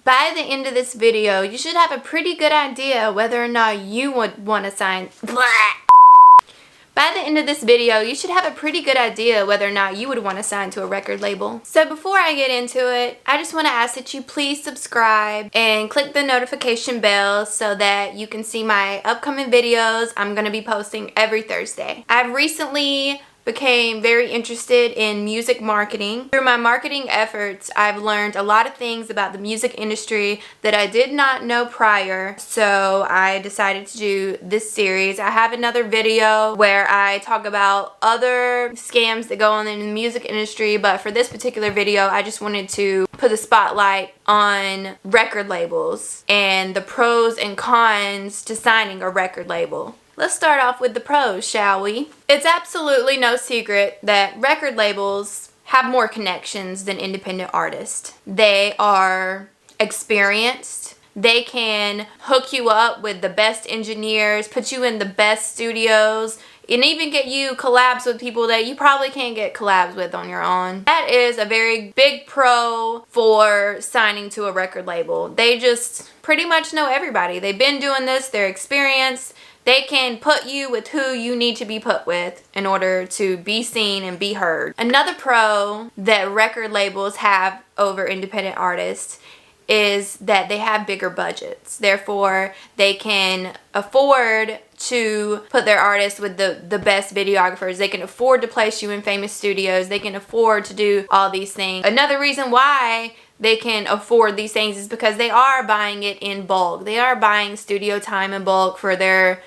By the end of this video, you should have a pretty good idea whether or not you would want to sign... By the end of this video, you should have a pretty good idea whether or not you would want to sign to a record label. So before I get into it, I just want to ask that you please subscribe and click the notification bell so that you can see my upcoming videos. I'm going to be posting every Thursday. I've recently became very interested in music marketing. Through my marketing efforts, I've learned a lot of things about the music industry that I did not know prior, so I decided to do this series. I have another video where I talk about other scams that go on in the music industry, but for this particular video, I just wanted to put the spotlight on record labels and the pros and cons to signing a record label. Let's start off with the pros, shall we? It's absolutely no secret that record labels have more connections than independent artists. They are experienced. They can hook you up with the best engineers, put you in the best studios, and even get you collabs with people that you probably can't get collabs with on your own. That is a very big pro for signing to a record label. They just pretty much know everybody. They've been doing this, they're experienced. They can put you with who you need to be put with in order to be seen and be heard. Another pro that record labels have over independent artists is that they have bigger budgets. Therefore, they can afford to put their artists with the best videographers. They can afford to place you in famous studios. They can afford to do all these things. Another reason why they can afford these things is because they are buying it in bulk. They are buying studio time in bulk for their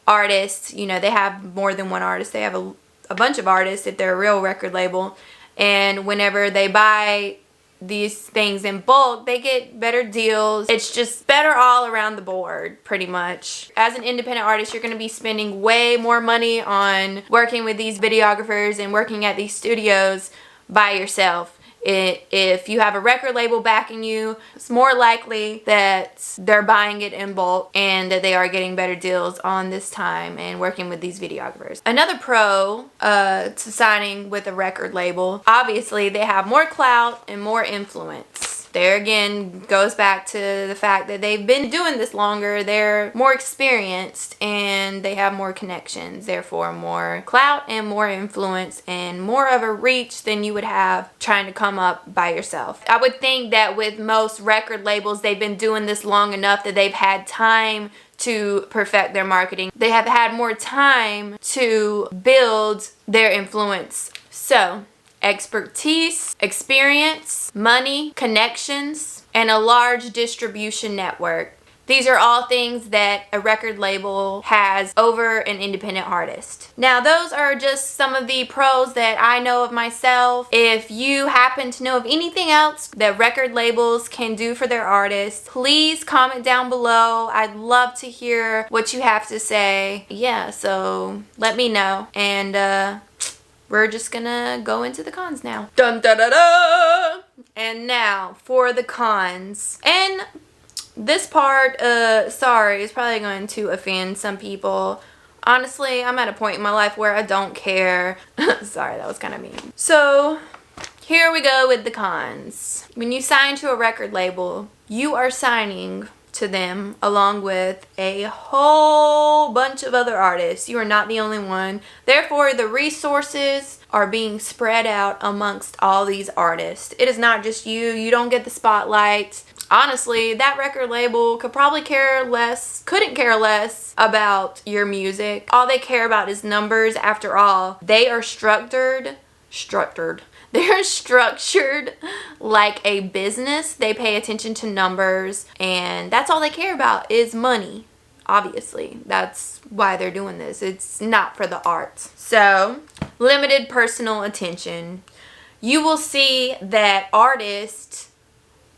artists. You know, they have more than one artist. They have a bunch of artists if they're a real record label. And whenever they buy these things in bulk, they get better deals. It's just better all around the board, pretty much. As an independent artist, you're going to be spending way more money on working with these videographers and working at these studios by yourself. If you have a record label backing you, it's more likely that they're buying it in bulk and that they are getting better deals on this time and working with these videographers. Another pro to signing with a record label, obviously they have more clout and more influence. There again goes back to the fact that they've been doing this longer, they're more experienced, and they have more connections, therefore more clout and more influence and more of a reach than you would have trying to come up by yourself. I would think that with most record labels, they've been doing this long enough that they've had time to perfect their marketing. They have had more time to build their influence. So, expertise, experience, money, connections, and a large distribution network. These are all things that a record label has over an independent artist. Now, those are just some of the pros that I know of myself. If you happen to know of anything else that record labels can do for their artists, please comment down below. I'd love to hear what you have to say. Yeah, so let me know. And we're just gonna go into the cons now. Dun da da da! And now for the cons. And this part, sorry, is probably going to offend some people. Honestly, I'm at a point in my life where I don't care. Sorry, that was kind of mean. So, here we go with the cons. When you sign to a record label, you are signing to them along with a whole bunch of other artists. You are not the only one. Therefore, the resources are being spread out amongst all these artists. It is not just you. You don't get the spotlight. Honestly, that record label could probably couldn't care less about your music. All they care about is numbers. After all, they are structured. They're structured like a business. They pay attention to numbers, and that's all they care about is money. Obviously, that's why they're doing this. It's not for the arts. So, limited personal attention. You will see that artists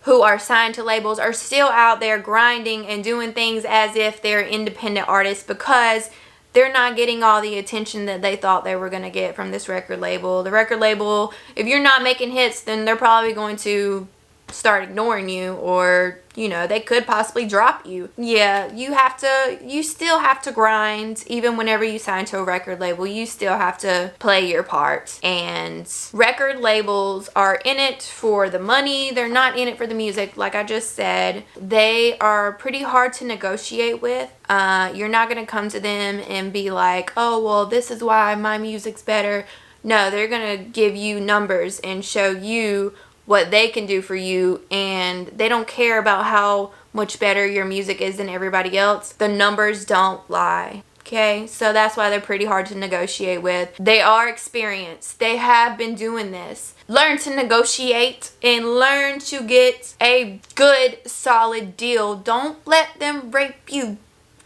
who are signed to labels are still out there grinding and doing things as if they're independent artists because they're not getting all the attention that they thought they were going to get from this record label. The record label, if you're not making hits, then they're probably going to start ignoring you, or you know, they could possibly drop you. Yeah, you still have to grind. Even whenever you sign to a record label, you still have to play your part. And record labels are in it for the money. They're not in it for the music. Like I just said, they are pretty hard to negotiate with. You're not gonna come to them and be like, oh well, this is why my music's better. No, they're gonna give you numbers and show you what they can do for you, and they don't care about how much better your music is than everybody else. The numbers don't lie. Okay, so that's why they're pretty hard to negotiate with. They are experienced. They have been doing this. Learn to negotiate and learn to get a good, solid deal. Don't let them rape you,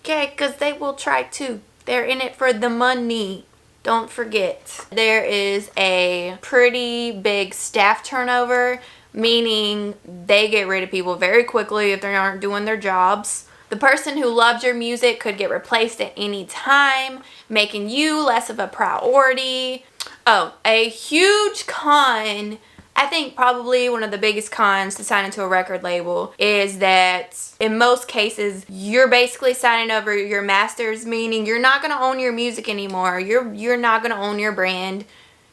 okay? Because they will try to. They're in it for the money. Don't forget. There is a pretty big staff turnover, meaning they get rid of people very quickly if they aren't doing their jobs. The person who loved your music could get replaced at any time, making you less of a priority. Oh, a huge con, I think probably one of the biggest cons to sign into a record label is that in most cases you're basically signing over your masters, meaning you're not going to own your music anymore. You're not going to own your brand.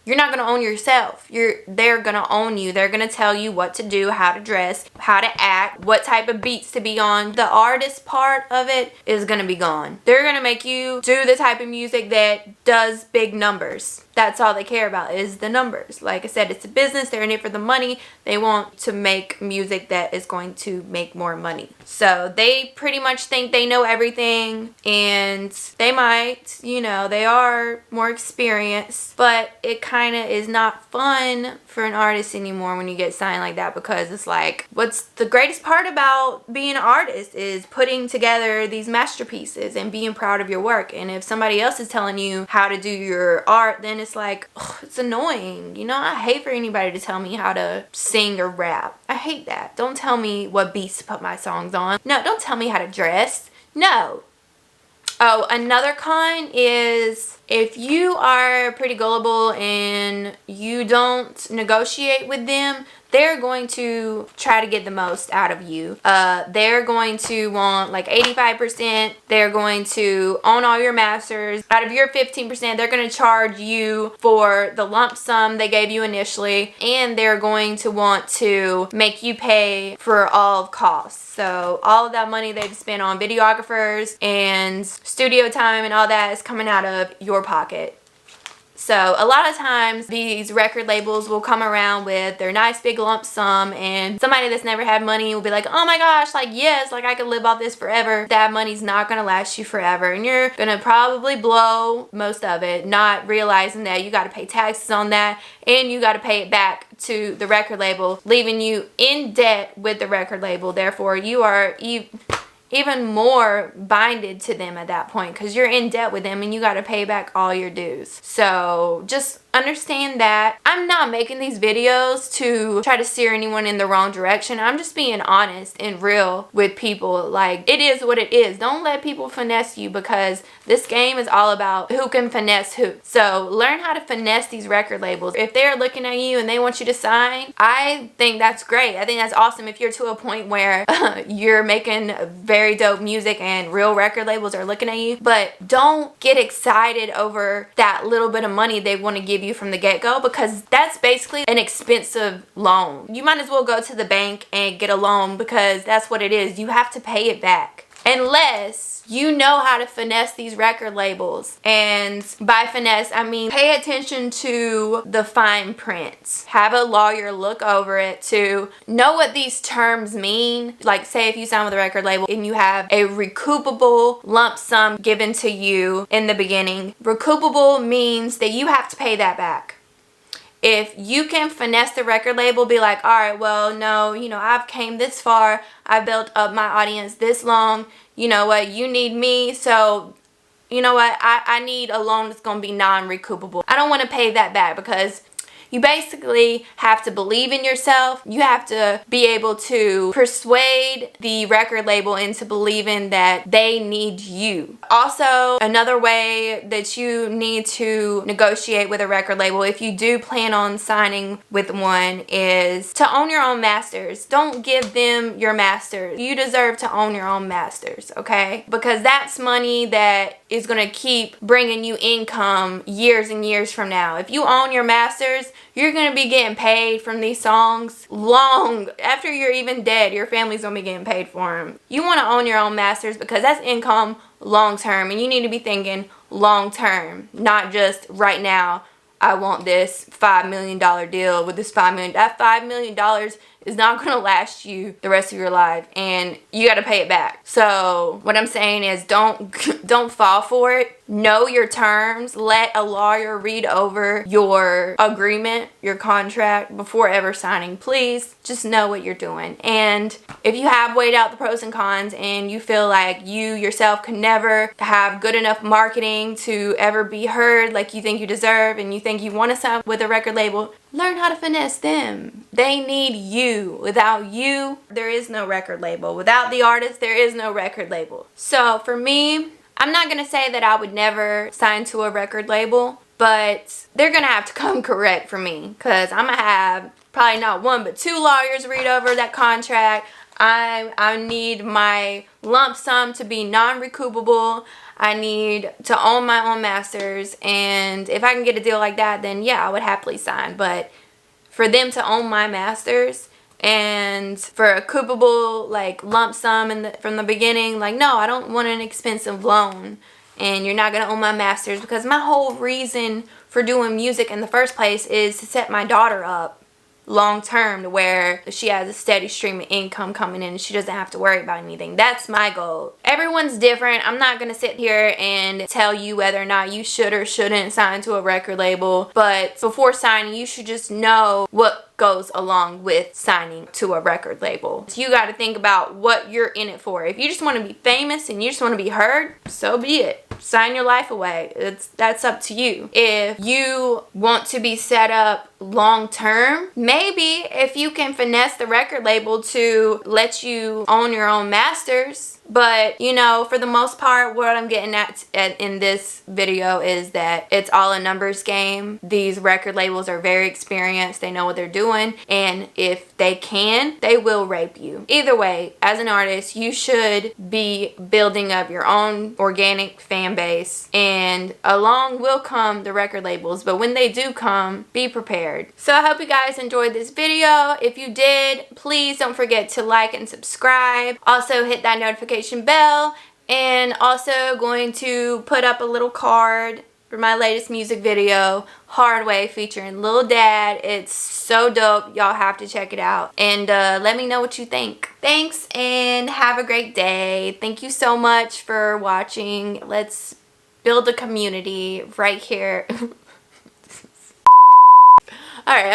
You're not going to own yourself. They're going to own you. They're going to tell you what to do, how to dress, how to act, what type of beats to be on. The artist part of it is going to be gone. They're going to make you do the type of music that does big numbers. That's all they care about is the numbers. Like I said, it's a business. They're in it for the money. They want to make music that is going to make more money. So they pretty much think they know everything, and they might, you know, they are more experienced, but it kind of is not fun for an artist anymore when you get signed like that, because it's like, what's the greatest part about being an artist is putting together these masterpieces and being proud of your work. And if somebody else is telling you how to do your art, then it's like, ugh, it's annoying. You know, I hate for anybody to tell me how to sing or rap. I hate that. Don't tell me what beats to put my songs on. No, don't tell me how to dress. No. Oh, another con is if you are pretty gullible and you don't negotiate with them, they're going to try to get the most out of you. They're going to want like 85%. They're going to own all your masters. Out of your 15%, they're going to charge you for the lump sum they gave you initially. And they're going to want to make you pay for all costs. So all of that money they've spent on videographers and studio time and all that is coming out of your pocket. So a lot of times these record labels will come around with their nice big lump sum, and somebody that's never had money will be like, oh my gosh, like yes, like I could live off this forever. That money's not going to last you forever, and you're going to probably blow most of it, not realizing that you got to pay taxes on that and you got to pay it back to the record label, leaving you in debt with the record label. Therefore, you are even more binded to them at that point because you're in debt with them and you got to pay back all your dues. So just understand that I'm not making these videos to try to steer anyone in the wrong direction. I'm just being honest and real with people. Like, it is what it is. Don't let people finesse you, because this game is all about who can finesse who. So learn how to finesse these record labels. If they're looking at you and they want you to sign, I think that's great. I think that's awesome if you're to a point where you're making very dope music and real record labels are looking at you. But don't get excited over that little bit of money they want to give you from the get-go, because that's basically an expensive loan. You might as well go to the bank and get a loan, because that's what it is. You have to pay it back unless you know how to finesse these record labels. And by finesse, I mean pay attention to the fine print. Have a lawyer look over it to know what these terms mean. Like, say if you sign with a record label and you have a recoupable lump sum given to you in the beginning. Recoupable means that you have to pay that back. If you can finesse the record label, be like, all right, well, no, you know, I've came this far. I built up my audience this long. You know what? You need me. So, you know what? I need a loan that's going to be non-recoupable. I don't want to pay that back, because You basically have to believe in yourself. You have to be able to persuade the record label into believing that they need you. Also, another way that you need to negotiate with a record label, if you do plan on signing with one, is to own your own masters. Don't give them your masters. You deserve to own your own masters, okay? Because that's money that is going to keep bringing you income years and years from now. If you own your masters, you're going to be getting paid from these songs long after you're even dead. Your family's going to be getting paid for them. You want to own your own masters because that's income long term, and you need to be thinking long term, not just right now. I want this $5 million deal with this $5 million. That $5 million is not going to last you the rest of your life, and you got to pay it back. So what I'm saying is don't fall for it. Know your terms. Let a lawyer read over your agreement, your contract, before ever signing. Please just know what you're doing. And if you have weighed out the pros and cons and you feel like you yourself can never have good enough marketing to ever be heard like you think you deserve, and you think you want to sign with a record label, learn how to finesse them. They need you. Without you, there is no record label. Without the artist, there is no record label. So for me, I'm not going to say that I would never sign to a record label, but they're going to have to come correct for me, because I'm going to have probably not one but two lawyers read over that contract. I need my lump sum to be non-recoupable. I need to own my own masters, and if I can get a deal like that, then yeah, I would happily sign. But for them to own my masters and for a recoupable like lump sum from the beginning, like, no, I don't want an expensive loan, and you're not gonna own my masters, because my whole reason for doing music in the first place is to set my daughter up long term to where she has a steady stream of income coming in and she doesn't have to worry about anything. That's my goal. Everyone's different. I'm not gonna sit here and tell you whether or not you should or shouldn't sign to a record label, but before signing, you should just know what goes along with signing to a record label. So you got to think about what you're in it for. If you just want to be famous and you just want to be heard, so be it. Sign your life away. That's up to you. If you want to be set up long term, maybe if you can finesse the record label to let you own your own masters. But, you know, for the most part, what I'm getting at in this video is that it's all a numbers game. These record labels are very experienced. They know what they're doing. And if they can, they will rape you. Either way, as an artist, you should be building up your own organic fan base. And along will come the record labels. But when they do come, be prepared. So I hope you guys enjoyed this video. If you did, please don't forget to like and subscribe. Also, hit that notification bell, and also going to put up a little card for my latest music video, Hard Way, featuring Lil Dad. It's so dope. Y'all have to check it out, and let me know what you think. Thanks, and have a great day. Thank you so much for watching. Let's build a community right here. Alright,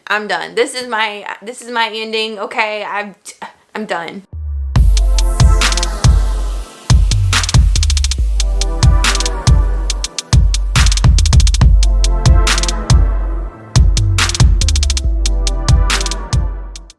I'm done. This is my ending, okay? I'm done.